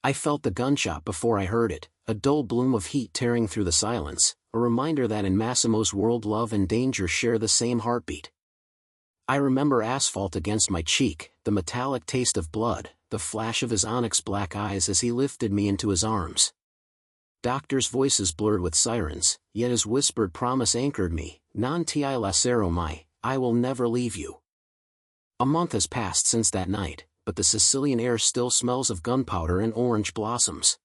I felt the gunshot before I heard it, a dull bloom of heat tearing through the silence, a reminder that in Massimo's world love and danger share the same heartbeat. I remember asphalt against my cheek, the metallic taste of blood, the flash of his onyx black eyes as he lifted me into his arms. Doctors' voices blurred with sirens, yet his whispered promise anchored me, "Non ti lascerò mai, I will never leave you." A month has passed since that night, but the Sicilian air still smells of gunpowder and orange blossoms.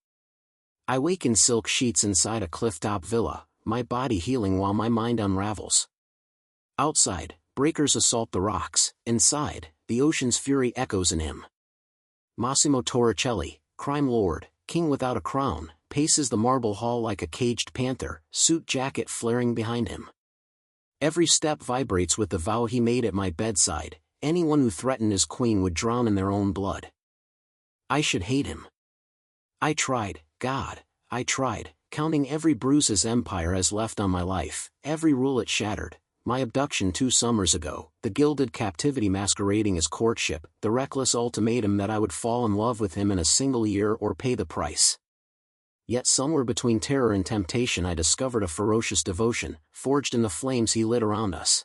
I wake in silk sheets inside a cliff-top villa, my body healing while my mind unravels. Outside, breakers assault the rocks; inside, the ocean's fury echoes in him. Massimo Torricelli, crime lord, king without a crown, paces the marble hall like a caged panther, suit jacket flaring behind him. Every step vibrates with the vow he made at my bedside: anyone who threatened his queen would drown in their own blood. I should hate him. I tried, God, I tried, counting every bruise his empire has left on my life, every rule it shattered. My abduction 2 summers ago, the gilded captivity masquerading as courtship, the reckless ultimatum that I would fall in love with him in a single year or pay the price. Yet somewhere between terror and temptation I discovered a ferocious devotion, forged in the flames he lit around us.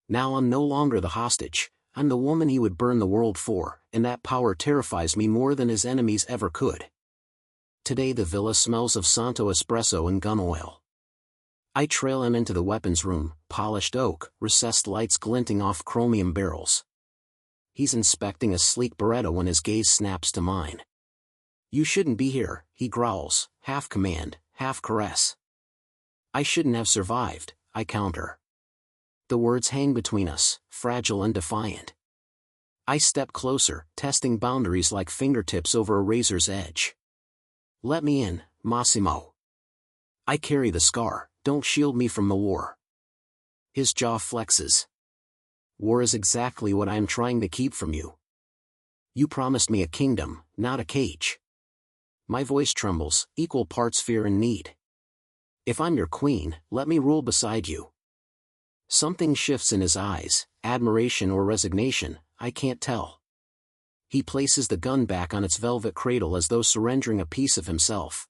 Now I'm no longer the hostage, I'm the woman he would burn the world for, and that power terrifies me more than his enemies ever could. Today the villa smells of Santo espresso and gun oil. I trail him into the weapons room, polished oak, recessed lights glinting off chromium barrels. He's inspecting a sleek Beretta when his gaze snaps to mine. "You shouldn't be here," he growls, half command, half caress. "I shouldn't have survived," I counter. The words hang between us, fragile and defiant. I step closer, testing boundaries like fingertips over a razor's edge. "Let me in, Massimo. I carry the scar, don't shield me from the war." His jaw flexes. "War is exactly what I am trying to keep from you. You promised me a kingdom, not a cage." My voice trembles, equal parts fear and need. "If I'm your queen, let me rule beside you." Something shifts in his eyes, admiration or resignation, I can't tell. He places the gun back on its velvet cradle as though surrendering a piece of himself.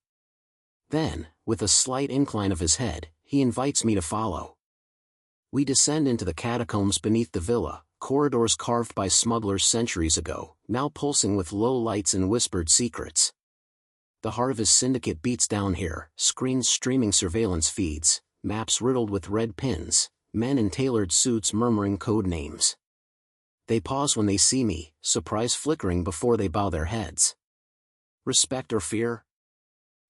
Then, with a slight incline of his head, he invites me to follow. We descend into the catacombs beneath the villa, corridors carved by smugglers centuries ago, now pulsing with low lights and whispered secrets. The heart of his syndicate beats down here, screens streaming surveillance feeds, maps riddled with red pins, men in tailored suits murmuring code names. They pause when they see me, surprise flickering before they bow their heads. Respect or fear?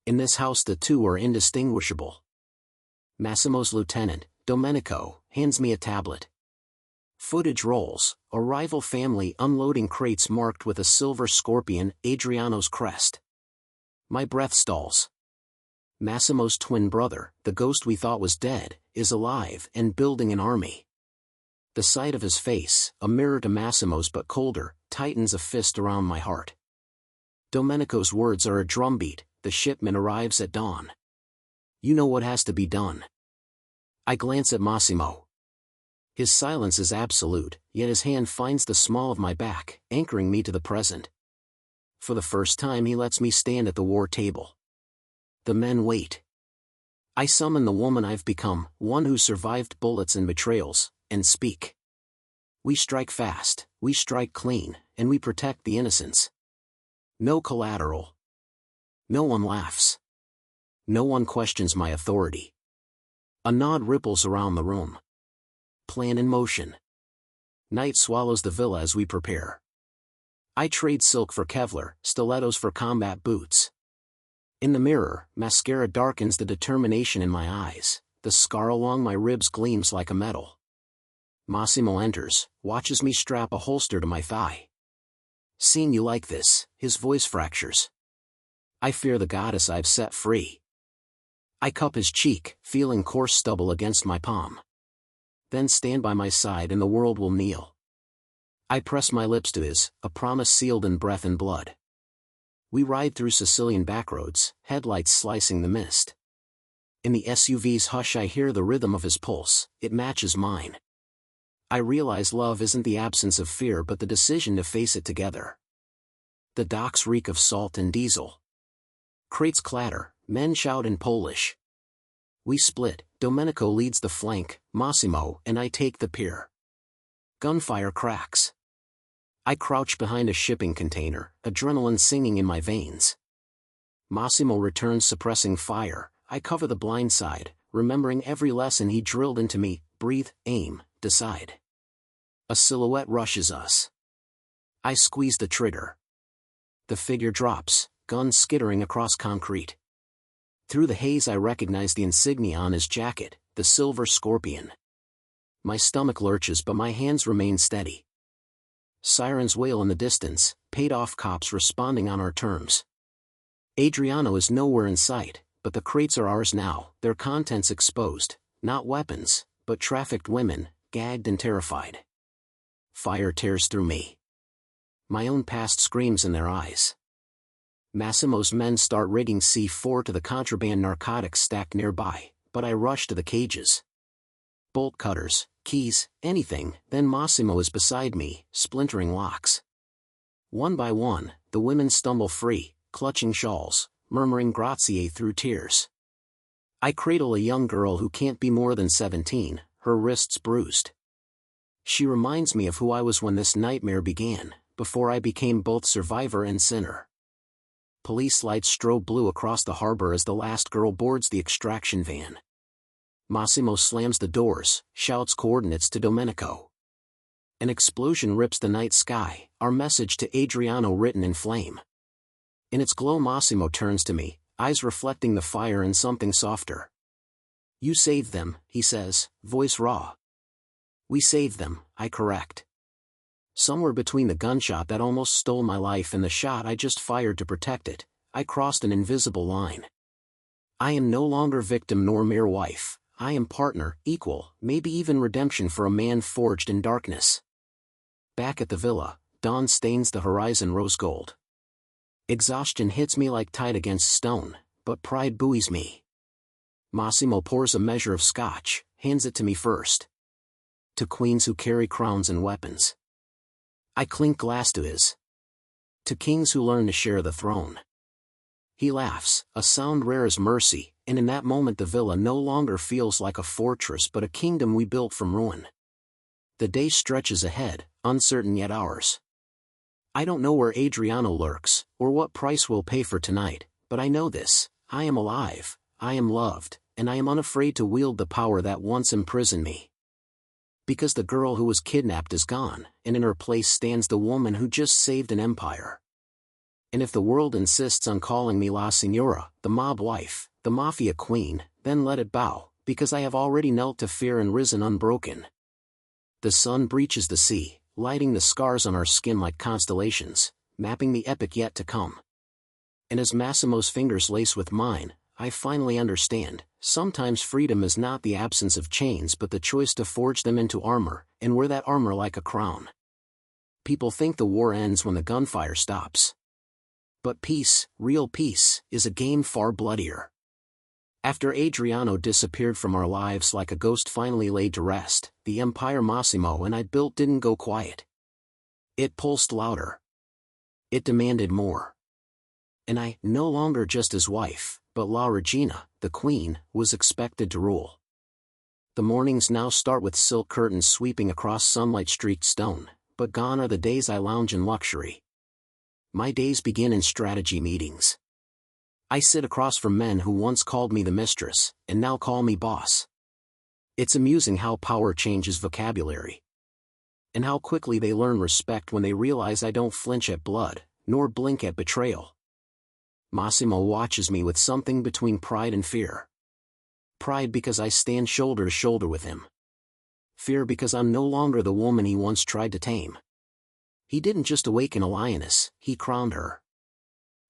In this house the two are indistinguishable. Massimo's lieutenant, Domenico, hands me a tablet. Footage rolls, a rival family unloading crates marked with a silver scorpion, Adriano's crest. My breath stalls. Massimo's twin brother, the ghost we thought was dead, is alive and building an army. The sight of his face, a mirror to Massimo's but colder, tightens a fist around my heart. Domenico's words are a drumbeat: the shipment arrives at dawn. You know what has to be done. I glance at Massimo. His silence is absolute, yet his hand finds the small of my back, anchoring me to the present. For the first time he lets me stand at the war table. The men wait. I summon the woman I've become, one who survived bullets and betrayals, and speak. We strike fast, we strike clean, and we protect the innocents. No collateral. No one laughs. No one questions my authority. A nod ripples around the room. Plan in motion. Night swallows the villa as we prepare. I trade silk for Kevlar, stilettos for combat boots. In the mirror, mascara darkens the determination in my eyes, the scar along my ribs gleams like a metal. Massimo enters, watches me strap a holster to my thigh. "Seen you like this," his voice fractures. I fear the goddess I've set free. I cup his cheek, feeling coarse stubble against my palm. Then stand by my side and the world will kneel. I press my lips to his, a promise sealed in breath and blood. We ride through Sicilian backroads, headlights slicing the mist. In the SUV's hush I hear the rhythm of his pulse, it matches mine. I realize love isn't the absence of fear but the decision to face it together. The docks reek of salt and diesel. Crates clatter, men shout in Polish. We split, Domenico leads the flank, Massimo and I take the pier. Gunfire cracks. I crouch behind a shipping container, adrenaline singing in my veins. Massimo returns suppressing fire, I cover the blind side, remembering every lesson he drilled into me: breathe, aim, decide. A silhouette rushes us. I squeeze the trigger. The figure drops, gun skittering across concrete. Through the haze I recognize the insignia on his jacket, the silver scorpion. My stomach lurches but my hands remain steady. Sirens wail in the distance, paid-off cops responding on our terms. Adriano is nowhere in sight, but the crates are ours now, their contents exposed, not weapons, but trafficked women, gagged and terrified. Fire tears through me. My own past screams in their eyes. Massimo's men start rigging C4 to the contraband narcotics stacked nearby, but I rush to the cages. Bolt cutters, keys, anything, then Massimo is beside me, splintering locks. One by one, the women stumble free, clutching shawls, murmuring grazie through tears. I cradle a young girl who can't be more than 17, her wrists bruised. She reminds me of who I was when this nightmare began, before I became both survivor and sinner. Police lights strobe blue across the harbor as the last girl boards the extraction van. Massimo slams the doors, shouts coordinates to Domenico. An explosion rips the night sky, our message to Adriano written in flame. In its glow Massimo turns to me, eyes reflecting the fire and something softer. "You saved them," he says, voice raw. "We saved them," I correct. Somewhere between the gunshot that almost stole my life and the shot I just fired to protect it, I crossed an invisible line. I am no longer victim nor mere wife, I am partner, equal, maybe even redemption for a man forged in darkness. Back at the villa, dawn stains the horizon rose gold. Exhaustion hits me like tide against stone, but pride buoys me. Massimo pours a measure of scotch, hands it to me first. To queens who carry crowns and weapons. I clink glass to his. To kings who learn to share the throne. He laughs, a sound rare as mercy, and in that moment the villa no longer feels like a fortress but a kingdom we built from ruin. The day stretches ahead, uncertain yet ours. I don't know where Adriano lurks, or what price we'll pay for tonight, but I know this: I am alive, I am loved, and I am unafraid to wield the power that once imprisoned me. Because the girl who was kidnapped is gone, and in her place stands the woman who just saved an empire. And if the world insists on calling me La Signora, the mob wife, the Mafia queen, then let it bow, because I have already knelt to fear and risen unbroken. The sun breaches the sea, lighting the scars on our skin like constellations, mapping the epic yet to come. And as Massimo's fingers lace with mine, I finally understand, sometimes freedom is not the absence of chains but the choice to forge them into armor, and wear that armor like a crown. People think the war ends when the gunfire stops. But peace, real peace, is a game far bloodier. After Adriano disappeared from our lives like a ghost finally laid to rest, the empire Massimo and I built didn't go quiet. It pulsed louder. It demanded more. And I, no longer just his wife, but La Regina, the queen, was expected to rule. The mornings now start with silk curtains sweeping across sunlight-streaked stone, but gone are the days I lounge in luxury. My days begin in strategy meetings. I sit across from men who once called me the mistress, and now call me boss. It's amusing how power changes vocabulary. And how quickly they learn respect when they realize I don't flinch at blood, nor blink at betrayal. Massimo watches me with something between pride and fear. Pride because I stand shoulder to shoulder with him. Fear because I'm no longer the woman he once tried to tame. He didn't just awaken a lioness, he crowned her.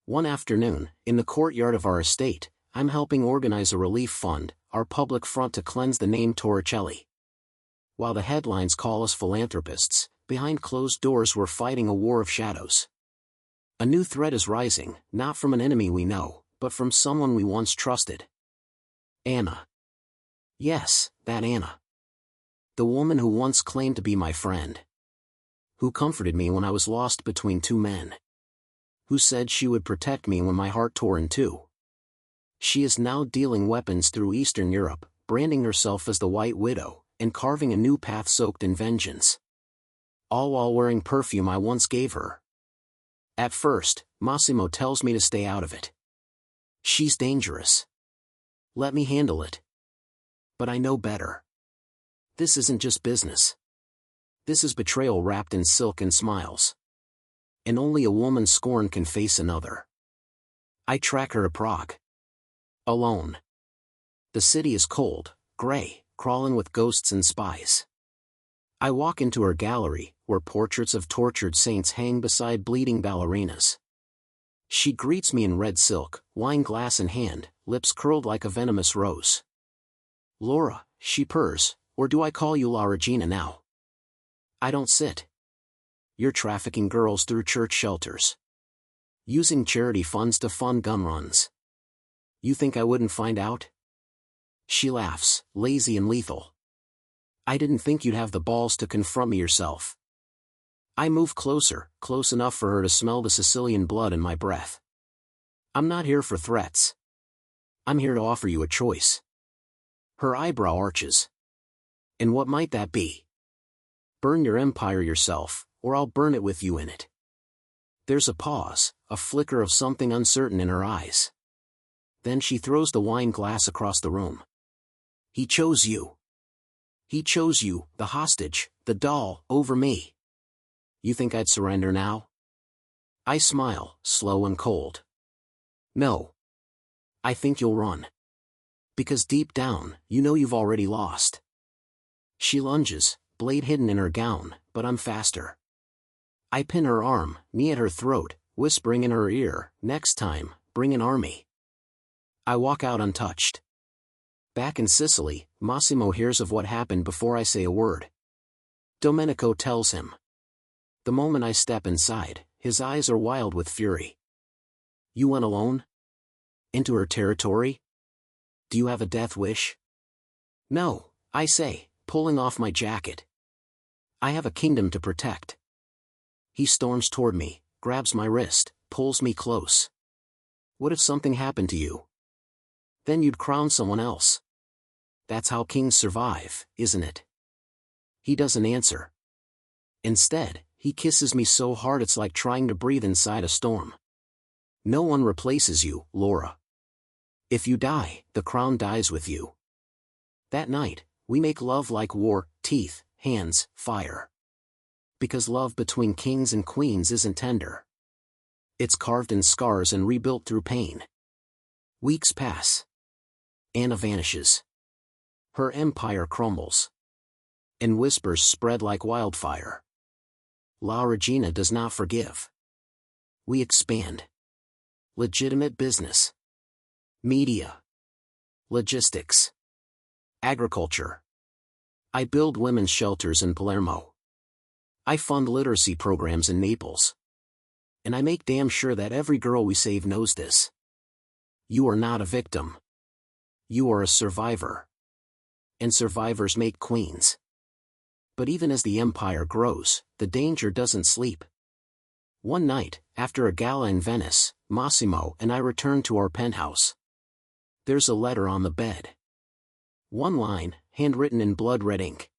One afternoon, in the courtyard of our estate, I'm helping organize a relief fund, our public front to cleanse the name Torricelli. While the headlines call us philanthropists, behind closed doors we're fighting a war of shadows. A new threat is rising, not from an enemy we know, but from someone we once trusted. Anna. Yes, that Anna. The woman who once claimed to be my friend. Who comforted me when I was lost between two men. who said she would protect me when my heart tore in two. She is now dealing weapons through Eastern Europe, branding herself as the White Widow, and carving a new path soaked in vengeance. All while wearing perfume I once gave her. At first, Massimo tells me to stay out of it. She's dangerous. Let me handle it. But I know better. This isn't just business. This is betrayal wrapped in silk and smiles. And only a woman scorned can face another. I track her to Prague. Alone. The city is cold, gray, crawling with ghosts and spies. I walk into her gallery, where portraits of tortured saints hang beside bleeding ballerinas. She greets me in red silk, wine glass in hand, lips curled like a venomous rose. Laura, she purrs, or do I call you La Regina now? I don't sit. You're trafficking girls through church shelters. Using charity funds to fund gun runs. You think I wouldn't find out? She laughs, lazy and lethal. I didn't think you'd have the balls to confront me yourself. I move closer, close enough for her to smell the Sicilian blood in my breath. I'm not here for threats. I'm here to offer you a choice. Her eyebrow arches. And what might that be? Burn your empire yourself, or I'll burn it with you in it. There's a pause, a flicker of something uncertain in her eyes. Then she throws the wine glass across the room. He chose you. He chose you, the hostage, the doll, over me. You think I'd surrender now? I smile, slow and cold. No. I think you'll run. Because deep down, you know you've already lost. She lunges, blade hidden in her gown, but I'm faster. I pin her arm, knee at her throat, whispering in her ear, next time, bring an army. I walk out untouched. Back in Sicily, Massimo hears of what happened before I say a word. Domenico tells him. The moment I step inside, his eyes are wild with fury. You went alone? Into her territory? Do you have a death wish? No, I say, pulling off my jacket. I have a kingdom to protect. He storms toward me, grabs my wrist, pulls me close. What if something happened to you? Then you'd crown someone else. That's how kings survive, isn't it? He doesn't answer. Instead, he kisses me so hard it's like trying to breathe inside a storm. No one replaces you, Laura. If you die, the crown dies with you. That night, we make love like war, teeth, hands, fire. Because love between kings and queens isn't tender. It's carved in scars and rebuilt through pain. Weeks pass. Anna vanishes. Her empire crumbles. And whispers spread like wildfire. La Regina does not forgive. We expand. Legitimate business. Media. Logistics. Agriculture. I build women's shelters in Palermo. I fund literacy programs in Naples. And I make damn sure that every girl we save knows this. You are not a victim. You are a survivor. And survivors make queens. But even as the empire grows, the danger doesn't sleep. One night, after a gala in Venice, Massimo and I return to our penthouse. There's a letter on the bed. One line, handwritten in blood-red ink.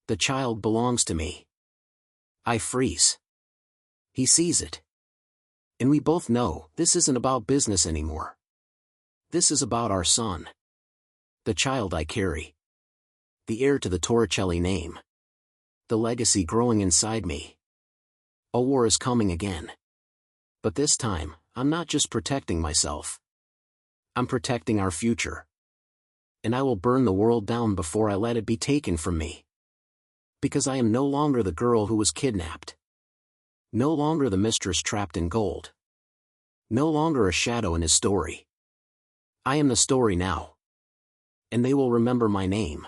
The child belongs to me. I freeze. He sees it. And we both know, this isn't about business anymore. This is about our son. The child I carry. The heir to the Torricelli name. The legacy growing inside me. A war is coming again. But this time, I'm not just protecting myself. I'm protecting our future. And I will burn the world down before I let it be taken from me. Because I am no longer the girl who was kidnapped. No longer the mistress trapped in gold. No longer a shadow in his story. I am the story now. And they will remember my name.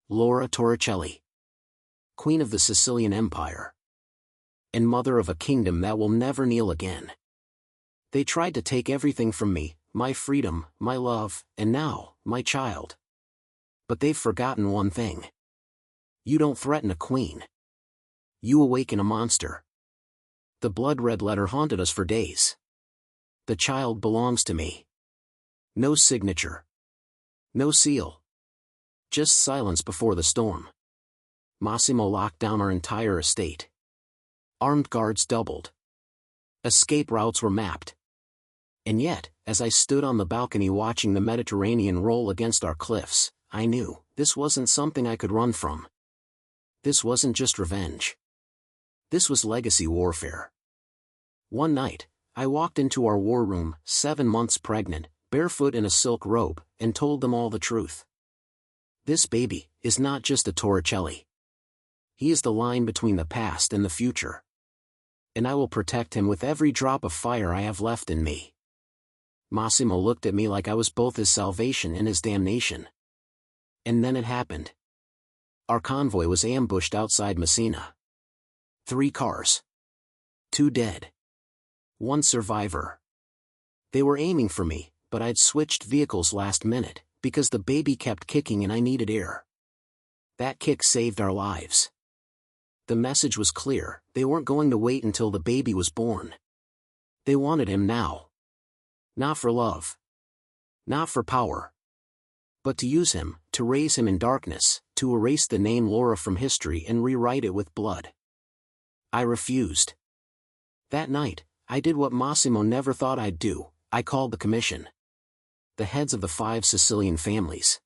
Laura Torricelli. Queen of the Sicilian Empire. And mother of a kingdom that will never kneel again. They tried to take everything from me, my freedom, my love, and now, my child. But they've forgotten one thing. You don't threaten a queen. You awaken a monster. The blood-red letter haunted us for days. The child belongs to me. No signature. No seal. Just silence before the storm. Massimo locked down our entire estate. Armed guards doubled. Escape routes were mapped. And yet, as I stood on the balcony watching the Mediterranean roll against our cliffs, I knew this wasn't something I could run from. This wasn't just revenge. This was legacy warfare. One night, I walked into our war room, 7 months pregnant, barefoot in a silk robe, and told them all the truth. This baby is not just a Torricelli. He is the line between the past and the future. And I will protect him with every drop of fire I have left in me. Massimo looked at me like I was both his salvation and his damnation. And then it happened. Our convoy was ambushed outside Messina. 3 cars. 2 dead. 1 survivor. They were aiming for me, but I'd switched vehicles last minute, because the baby kept kicking and I needed air. That kick saved our lives. The message was clear, they weren't going to wait until the baby was born. They wanted him now. Not for love. Not for power. But to use him, to raise him in darkness, to erase the name Laura from history and rewrite it with blood. I refused. That night, I did what Massimo never thought I'd do. I called the commission. The heads of the 5 Sicilian families.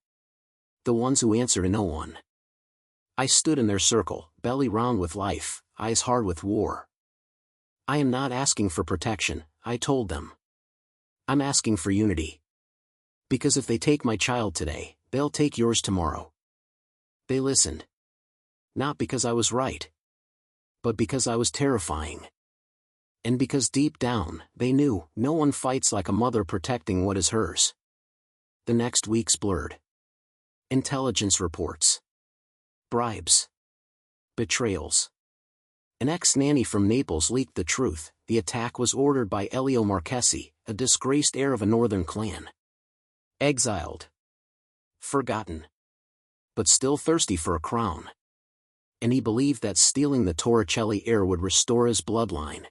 The ones who answer to no one. I stood in their circle, belly round with life, eyes hard with war. I am not asking for protection, I told them. I'm asking for unity. Because if they take my child today, they'll take yours tomorrow. They listened. Not because I was right. But because I was terrifying. And because deep down, they knew, no one fights like a mother protecting what is hers. The next weeks blurred. Intelligence reports. Bribes. Betrayals. An ex-nanny from Naples leaked the truth. The attack was ordered by Elio Marchesi, a disgraced heir of a northern clan. Exiled. Forgotten. But still thirsty for a crown. And he believed that stealing the Torricelli heir would restore his bloodline.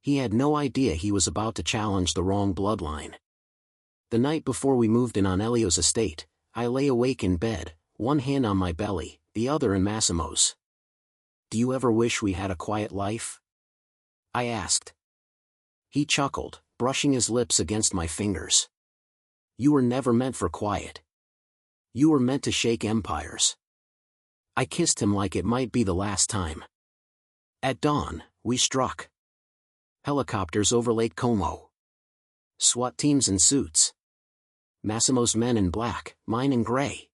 He had no idea he was about to challenge the wrong bloodline. The night before we moved in on Elio's estate, I lay awake in bed, one hand on my belly, the other in Massimo's. Do you ever wish we had a quiet life? I asked. He chuckled, brushing his lips against my fingers. You were never meant for quiet. You were meant to shake empires. I kissed him like it might be the last time. At dawn, we struck. Helicopters over Lake Como. SWAT teams in suits. Massimo's men in black, mine in gray.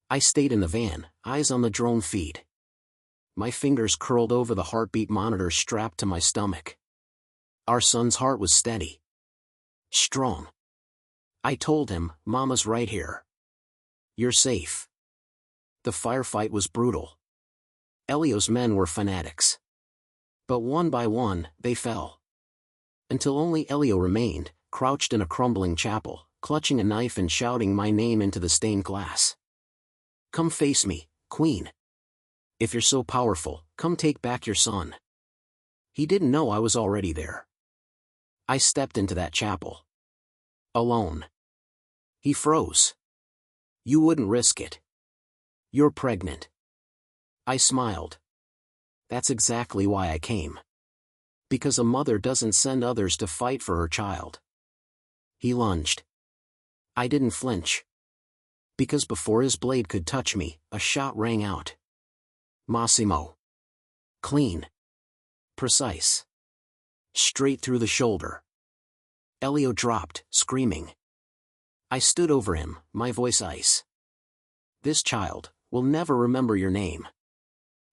I stayed in the van, eyes on the drone feed. My fingers curled over the heartbeat monitor strapped to my stomach. Our son's heart was steady. Strong. I told him, Mama's right here. You're safe. The firefight was brutal. Elio's men were fanatics. But one by one, they fell. Until only Elio remained, crouched in a crumbling chapel, clutching a knife and shouting my name into the stained glass. Come face me, Queen. If you're so powerful, come take back your son. He didn't know I was already there. I stepped into that chapel. Alone. He froze. You wouldn't risk it. You're pregnant. I smiled. That's exactly why I came. Because a mother doesn't send others to fight for her child. He lunged. I didn't flinch. Because before his blade could touch me, a shot rang out. Massimo. Clean. Precise. Straight through the shoulder. Elio dropped, screaming. I stood over him, my voice ice. This child will never remember your name.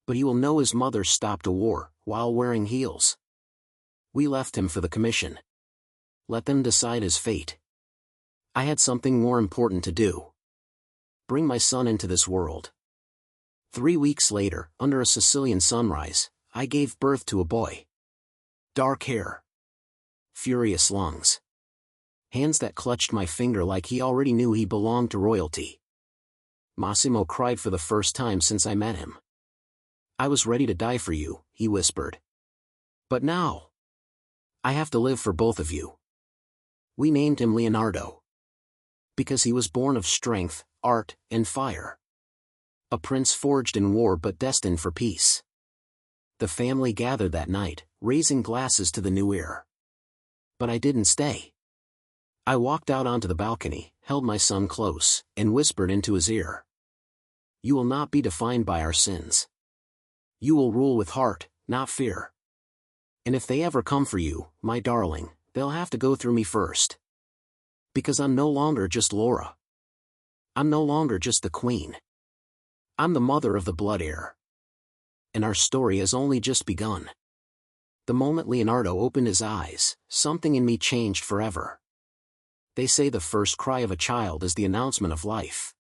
But he will know his mother stopped a war, while wearing heels. We left him for the commission. Let them decide his fate. I had something more important to do. Bring my son into this world. 3 weeks later, under a Sicilian sunrise, I gave birth to a boy. Dark hair. Furious lungs. Hands that clutched my finger like he already knew he belonged to royalty. Massimo cried for the first time since I met him. I was ready to die for you, he whispered. But now, I have to live for both of you. We named him Leonardo. Because he was born of strength, art, and fire. A prince forged in war but destined for peace. The family gathered that night, raising glasses to the new era. But I didn't stay. I walked out onto the balcony, held my son close, and whispered into his ear. You will not be defined by our sins. You will rule with heart, not fear. And if they ever come for you, my darling, they'll have to go through me first. Because I'm no longer just Laura. I'm no longer just the queen. I'm the mother of the blood heir. And our story has only just begun. The moment Leonardo opened his eyes, something in me changed forever. They say the first cry of a child is the announcement of life.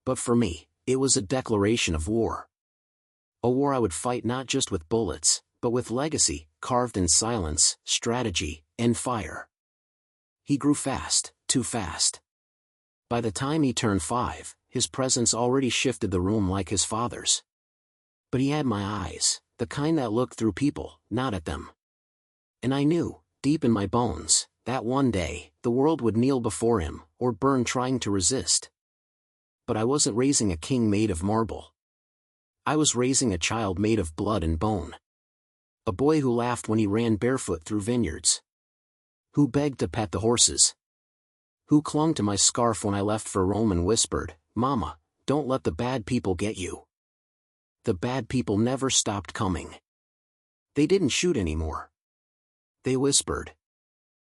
But for me, it was a declaration of war. A war I would fight not just with bullets, but with legacy, carved in silence, strategy, and fire. He grew fast, too fast. By the time he turned 5, his presence already shifted the room like his father's. But he had my eyes, the kind that looked through people, not at them. And I knew, deep in my bones, that one day, the world would kneel before him, or burn trying to resist. But I wasn't raising a king made of marble. I was raising a child made of blood and bone. A boy who laughed when he ran barefoot through vineyards. Who begged to pet the horses. Who clung to my scarf when I left for Rome and whispered, Mama, don't let the bad people get you. The bad people never stopped coming. They didn't shoot anymore. They whispered.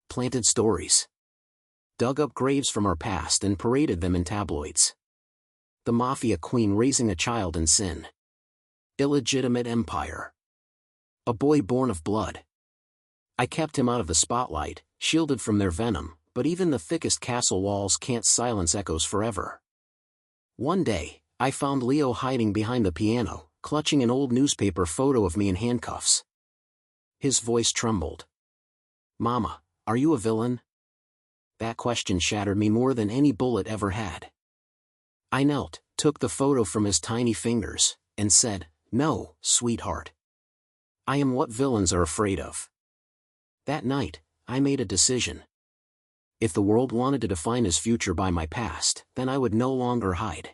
Planted stories. Dug up graves from our past and paraded them in tabloids. The Mafia queen raising a child in sin. Illegitimate empire. A boy born of blood. I kept him out of the spotlight, shielded from their venom, but even the thickest castle walls can't silence echoes forever. One day, I found Leo hiding behind the piano, clutching an old newspaper photo of me in handcuffs. His voice trembled. Mama, are you a villain? That question shattered me more than any bullet ever had. I knelt, took the photo from his tiny fingers, and said, No, sweetheart. I am what villains are afraid of. That night, I made a decision. If the world wanted to define his future by my past, then I would no longer hide.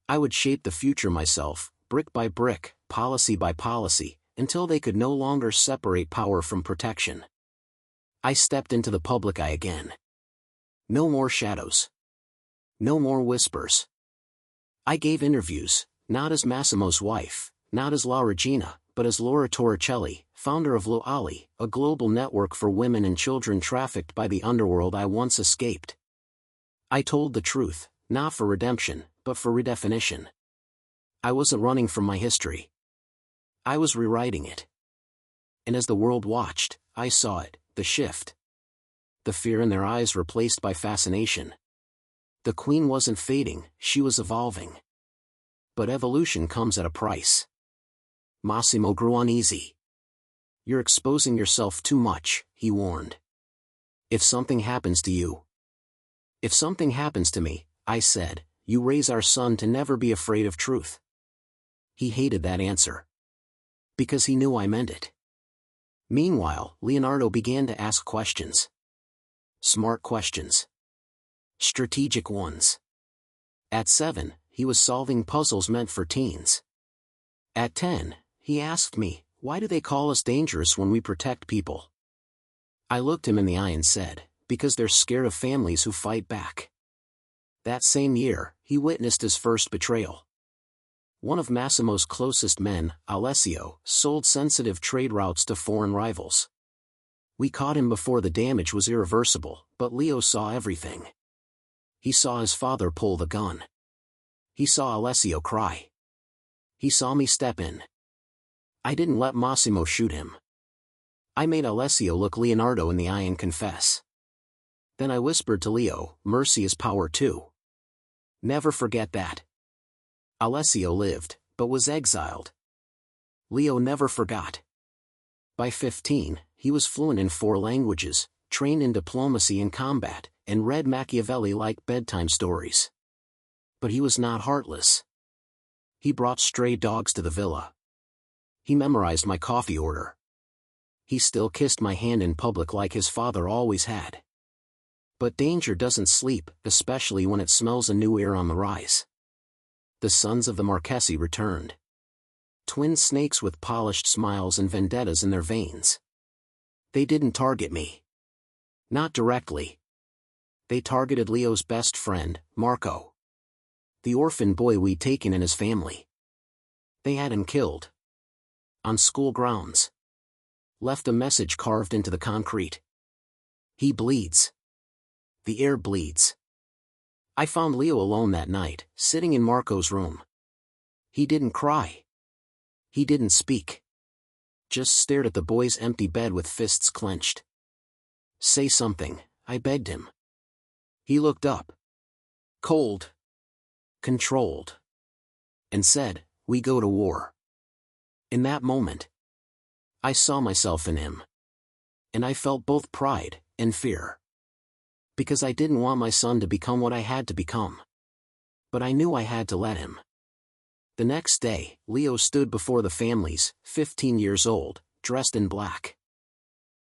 I would shape the future myself, brick by brick, policy by policy, until they could no longer separate power from protection. I stepped into the public eye again. No more shadows. No more whispers. I gave interviews, not as Massimo's wife, not as La Regina, but as Laura Torricelli, founder of Lo Ali, a global network for women and children trafficked by the underworld I once escaped. I told the truth, not for redemption, but for redefinition. I wasn't running from my history. I was rewriting it. And as the world watched, I saw it, the shift. The fear in their eyes replaced by fascination. The queen wasn't fading, she was evolving. But evolution comes at a price. Massimo grew uneasy. You're exposing yourself too much, he warned. If something happens to you. If something happens to me, I said, you raise our son to never be afraid of truth. He hated that answer. Because he knew I meant it. Meanwhile, Leonardo began to ask questions. Smart questions. Strategic ones. At 7, he was solving puzzles meant for teens. At 10, he asked me, why do they call us dangerous when we protect people? I looked him in the eye and said, because they're scared of families who fight back. That same year, he witnessed his first betrayal. One of Massimo's closest men, Alessio, sold sensitive trade routes to foreign rivals. We caught him before the damage was irreversible, but Leo saw everything. He saw his father pull the gun. He saw Alessio cry. He saw me step in. I didn't let Massimo shoot him. I made Alessio look Leonardo in the eye and confess. Then I whispered to Leo, mercy is power too. Never forget that. Alessio lived, but was exiled. Leo never forgot. By 15, he was fluent in 4 languages, trained in diplomacy and combat, and read Machiavelli like bedtime stories. But he was not heartless. He brought stray dogs to the villa. He memorized my coffee order. He still kissed my hand in public like his father always had. But danger doesn't sleep, especially when it smells a new heir on the rise. The sons of the Marchesi returned. Twin snakes with polished smiles and vendettas in their veins. They didn't target me. Not directly. They targeted Leo's best friend, Marco. The orphan boy we'd taken in his family. They had him killed. On school grounds. Left a message carved into the concrete. He bleeds. The air bleeds. I found Leo alone that night, sitting in Marco's room. He didn't cry. He didn't speak. Just stared at the boy's empty bed with fists clenched. Say something, I begged him. He looked up. Cold. Controlled. And said, "We go to war." In that moment, I saw myself in him. And I felt both pride and fear. Because I didn't want my son to become what I had to become. But I knew I had to let him. The next day, Leo stood before the families, 15 years old, dressed in black.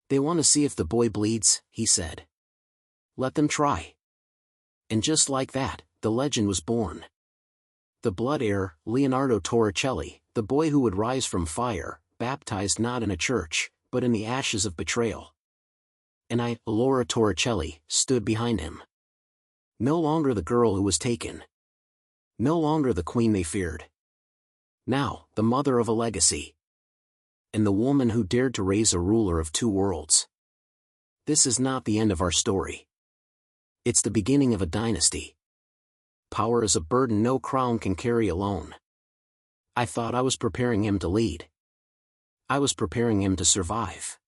"They want to see if the boy bleeds," he said. "Let them try." And just like that, the legend was born. The blood heir, Leonardo Torricelli, the boy who would rise from fire, baptized not in a church, but in the ashes of betrayal. And I, Laura Torricelli, stood behind him. No longer the girl who was taken. No longer the queen they feared. Now, the mother of a legacy. And the woman who dared to raise a ruler of two worlds. This is not the end of our story. It's the beginning of a dynasty. Power is a burden no crown can carry alone. I thought I was preparing him to lead. I was preparing him to survive.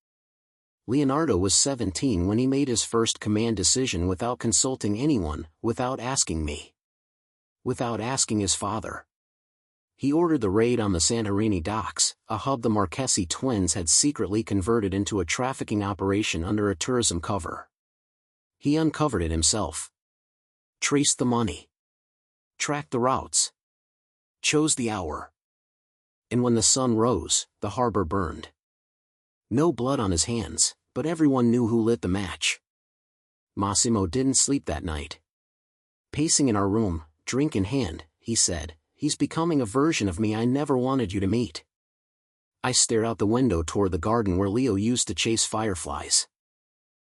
Leonardo was 17 when he made his first command decision without consulting anyone, without asking me. Without asking his father. He ordered the raid on the Santorini docks, a hub the Marchesi twins had secretly converted into a trafficking operation under a tourism cover. He uncovered it himself. Traced the money. Tracked the routes. Chose the hour. And when the sun rose, the harbor burned. No blood on his hands, but everyone knew who lit the match. Massimo didn't sleep that night. Pacing in our room, drink in hand, he said, "He's becoming a version of me I never wanted you to meet." I stared out the window toward the garden where Leo used to chase fireflies.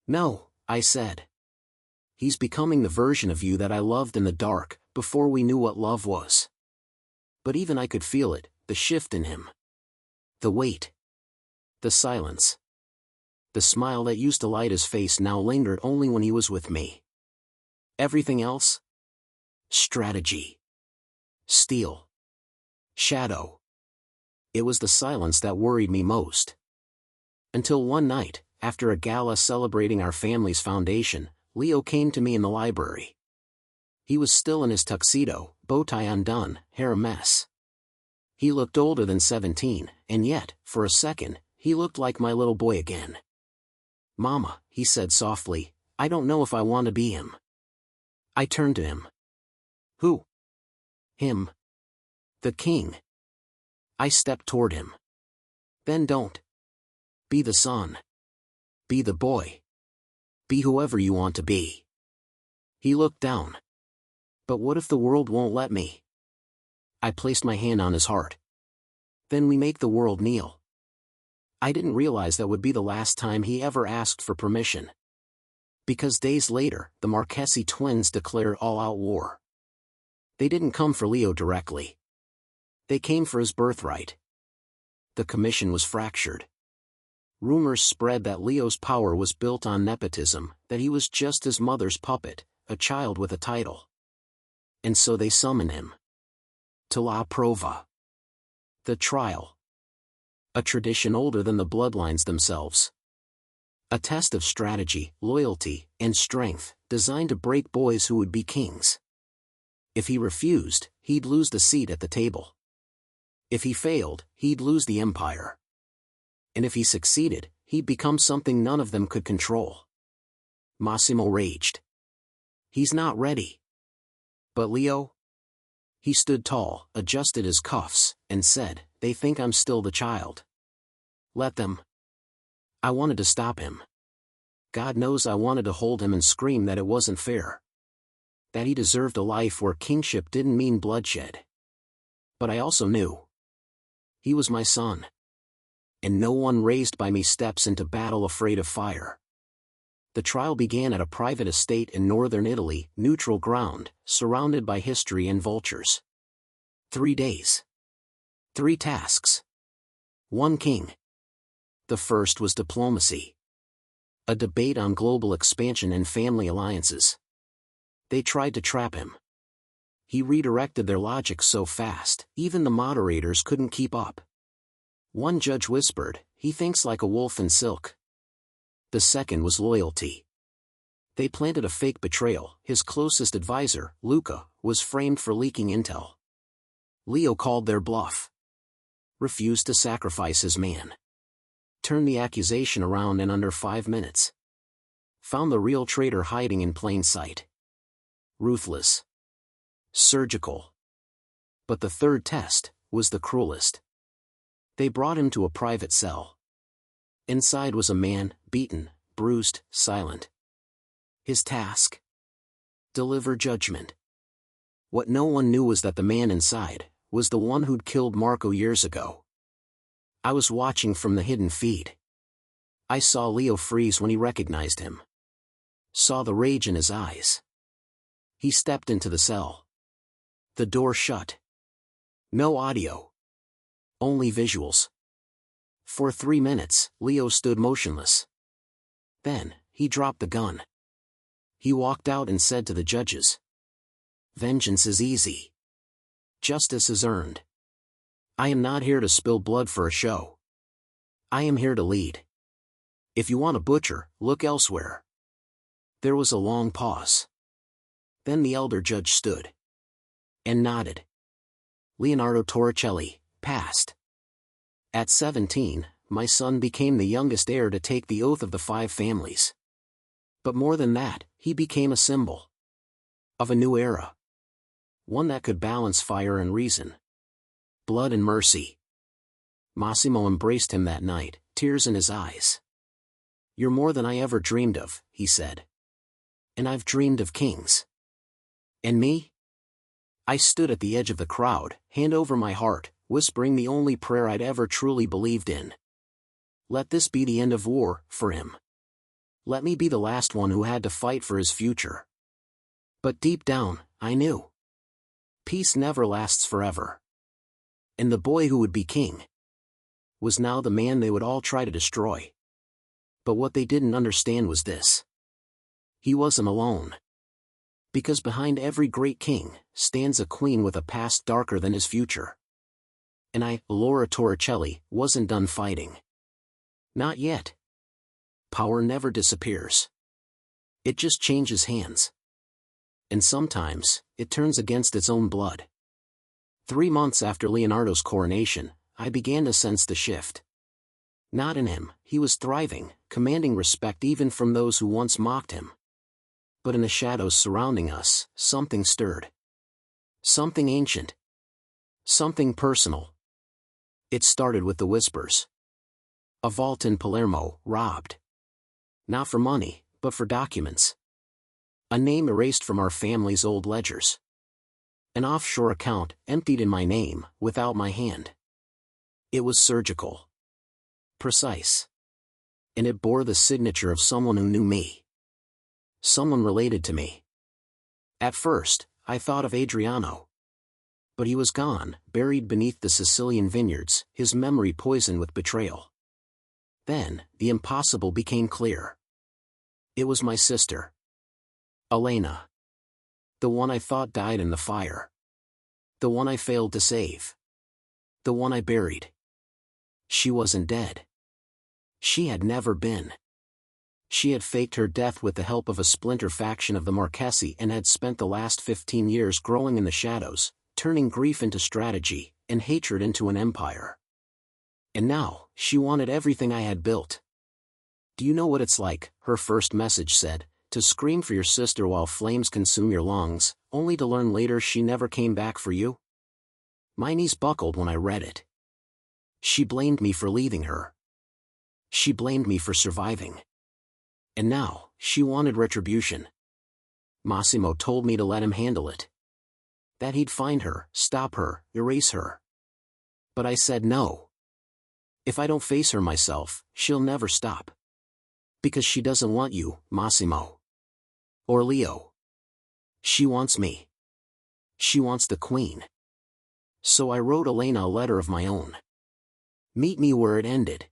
"No," I said. "He's becoming the version of you that I loved in the dark, before we knew what love was." But even I could feel it, the shift in him. The weight. The silence. The smile that used to light his face now lingered only when he was with me. Everything else? Strategy. Steel. Shadow. It was the silence that worried me most. Until one night, after a gala celebrating our family's foundation, Leo came to me in the library. He was still in his tuxedo, bow tie undone, hair a mess. He looked older than 17, and yet, for a second, he looked like my little boy again. "Mama," he said softly, "I don't know if I want to be him." I turned to him. "Who?" "Him. The king." I stepped toward him. "Then don't. Be the son. Be the boy. Be whoever you want to be." He looked down. "But what if the world won't let me?" I placed my hand on his heart. "Then we make the world kneel." I didn't realize that would be the last time he ever asked for permission. Because days later, the Marchesi twins declared all-out war. They didn't come for Leo directly. They came for his birthright. The commission was fractured. Rumors spread that Leo's power was built on nepotism, that he was just his mother's puppet, a child with a title. And so they summoned him. To La Prova. The trial. A tradition older than the bloodlines themselves. A test of strategy, loyalty, and strength, designed to break boys who would be kings. If he refused, he'd lose the seat at the table. If he failed, he'd lose the empire. And if he succeeded, he'd become something none of them could control. Massimo raged. "He's not ready." "But Leo?" He stood tall, adjusted his cuffs, and said, "They think I'm still the child. Let them." I wanted to stop him. God knows I wanted to hold him and scream that it wasn't fair. That he deserved a life where kingship didn't mean bloodshed. But I also knew. He was my son. And no one raised by me steps into battle afraid of fire. The trial began at a private estate in northern Italy, neutral ground, surrounded by history and vultures. 3 days. 3 tasks. 1 king. The first was diplomacy. A debate on global expansion and family alliances. They tried to trap him. He redirected their logic so fast, even the moderators couldn't keep up. One judge whispered, "He thinks like a wolf in silk." The second was loyalty. They planted a fake betrayal. His closest advisor, Luca, was framed for leaking intel. Leo called their bluff. Refused to sacrifice his man. Turned the accusation around in under 5 minutes. Found the real traitor hiding in plain sight. Ruthless. Surgical. But the third test was the cruelest. They brought him to a private cell. Inside was a man, beaten, bruised, silent. His task? Deliver judgment. What no one knew was that the man inside was the one who'd killed Marco years ago. I was watching from the hidden feed. I saw Leo freeze when he recognized him. Saw the rage in his eyes. He stepped into the cell. The door shut. No audio. Only visuals. For 3 minutes, Leo stood motionless. Then, he dropped the gun. He walked out and said to the judges, "Vengeance is easy. Justice is earned. I am not here to spill blood for a show. I am here to lead. If you want a butcher, look elsewhere." There was a long pause. Then the elder judge stood. And nodded. Leonardo Torricelli passed. At 17, my son became the youngest heir to take the oath of the 5 families. But more than that, he became a symbol. Of a new era. One that could balance fire and reason. Blood and mercy. Massimo embraced him that night, tears in his eyes. "You're more than I ever dreamed of," he said. "And I've dreamed of kings." And me? I stood at the edge of the crowd, hand over my heart, whispering the only prayer I'd ever truly believed in. Let this be the end of war, for him. Let me be the last one who had to fight for his future. But deep down, I knew. Peace never lasts forever. And the boy who would be king was now the man they would all try to destroy. But what they didn't understand was this. He wasn't alone. Because behind every great king stands a queen with a past darker than his future. And I, Laura Torricelli, wasn't done fighting. Not yet. Power never disappears. It just changes hands. And sometimes, it turns against its own blood. 3 months after Leonardo's coronation, I began to sense the shift. Not in him, he was thriving, commanding respect even from those who once mocked him. But in the shadows surrounding us, something stirred. Something ancient. Something personal. It started with the whispers. A vault in Palermo, robbed. Not for money, but for documents. A name erased from our family's old ledgers. An offshore account, emptied in my name, without my hand. It was surgical. Precise. And it bore the signature of someone who knew me. Someone related to me. At first, I thought of Adriano. But he was gone, buried beneath the Sicilian vineyards, his memory poisoned with betrayal. Then, the impossible became clear. It was my sister. Elena. The one I thought died in the fire. The one I failed to save. The one I buried. She wasn't dead. She had never been. She had faked her death with the help of a splinter faction of the Marquesi and had spent the last 15 years growing in the shadows, turning grief into strategy, and hatred into an empire. And now, she wanted everything I had built. "Do you know what it's like," her first message said, "to scream for your sister while flames consume your lungs, only to learn later she never came back for you?" My knees buckled when I read it. She blamed me for leaving her. She blamed me for surviving. And now, she wanted retribution. Massimo told me to let him handle it. That he'd find her, stop her, erase her. But I said no. If I don't face her myself, she'll never stop. Because she doesn't want you, Massimo. Or Leo. She wants me. She wants the queen. So I wrote Elena a letter of my own. Meet me where it ended.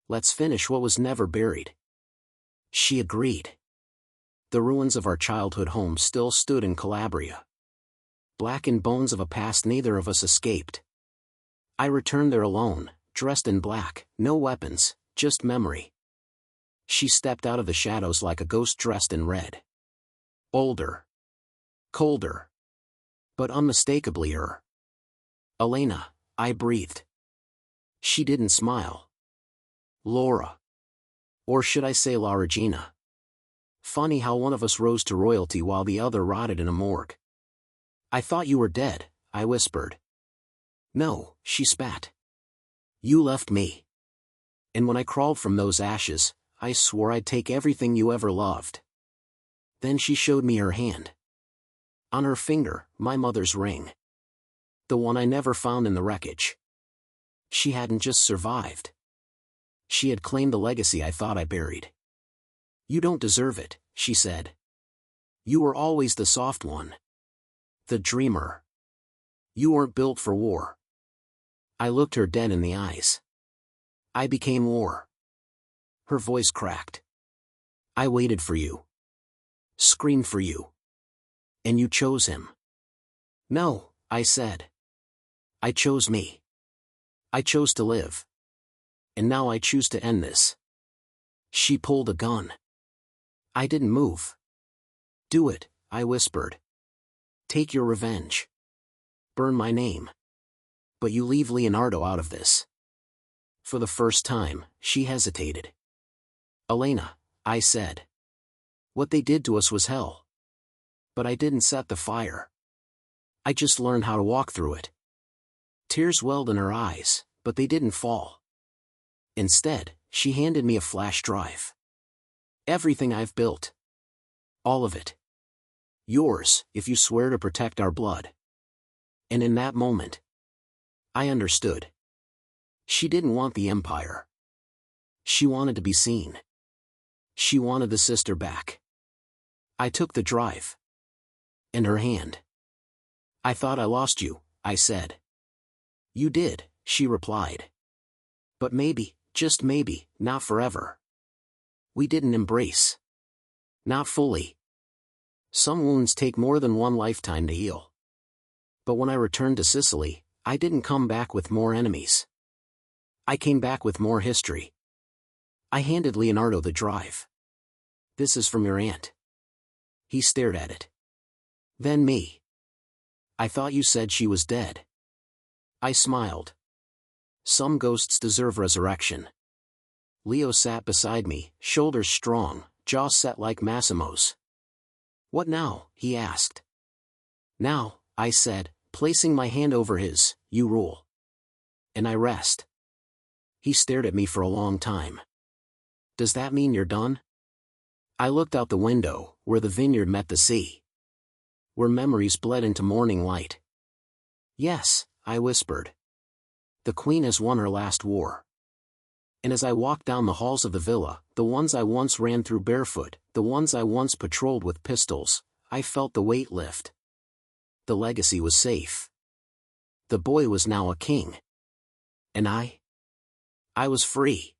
Let's finish what was never buried. She agreed. The ruins of our childhood home still stood in Calabria. Blackened bones of a past neither of us escaped. I returned there alone, dressed in black, no weapons, just memory. She stepped out of the shadows like a ghost dressed in red. Older. Colder. But unmistakably her. Elena, I breathed. She didn't smile. Laura. Or should I say La Regina? Funny how one of us rose to royalty while the other rotted in a morgue. I thought you were dead, I whispered. No, she spat. You left me. And when I crawled from those ashes, I swore I'd take everything you ever loved. Then she showed me her hand. On her finger, my mother's ring. The one I never found in the wreckage. She hadn't just survived. She had claimed the legacy I thought I buried. You don't deserve it, she said. You were always the soft one. The dreamer. You weren't built for war. I looked her dead in the eyes. I became war. Her voice cracked. I waited for you. Screamed for you. And you chose him. No, I said. I chose me. I chose to live. And now I choose to end this. She pulled a gun. I didn't move. Do it, I whispered. Take your revenge. Burn my name. But you leave Leonardo out of this. For the first time, she hesitated. Elena, I said. What they did to us was hell. But I didn't set the fire. I just learned how to walk through it. Tears welled in her eyes, but they didn't fall. Instead, she handed me a flash drive. Everything I've built. All of it. Yours, if you swear to protect our blood. And in that moment, I understood. She didn't want the empire. She wanted to be seen. She wanted the sister back. I took the drive. And her hand. I thought I lost you, I said. You did, she replied. But maybe, just maybe, not forever. We didn't embrace. Not fully. Some wounds take more than one lifetime to heal. But when I returned to Sicily, I didn't come back with more enemies. I came back with more history. I handed Leonardo the drive. This is from your aunt. He stared at it. Then me. I thought you said she was dead. I smiled. Some ghosts deserve resurrection. Leo sat beside me, shoulders strong, jaw set like Massimo's. What now? He asked. Now, I said, placing my hand over his, you rule. And I rest. He stared at me for a long time. Does that mean you're done? I looked out the window, where the vineyard met the sea. Where memories bled into morning light. Yes, I whispered. The queen has won her last war. And as I walked down the halls of the villa, the ones I once ran through barefoot, the ones I once patrolled with pistols, I felt the weight lift. The legacy was safe. The boy was now a king. And I was free.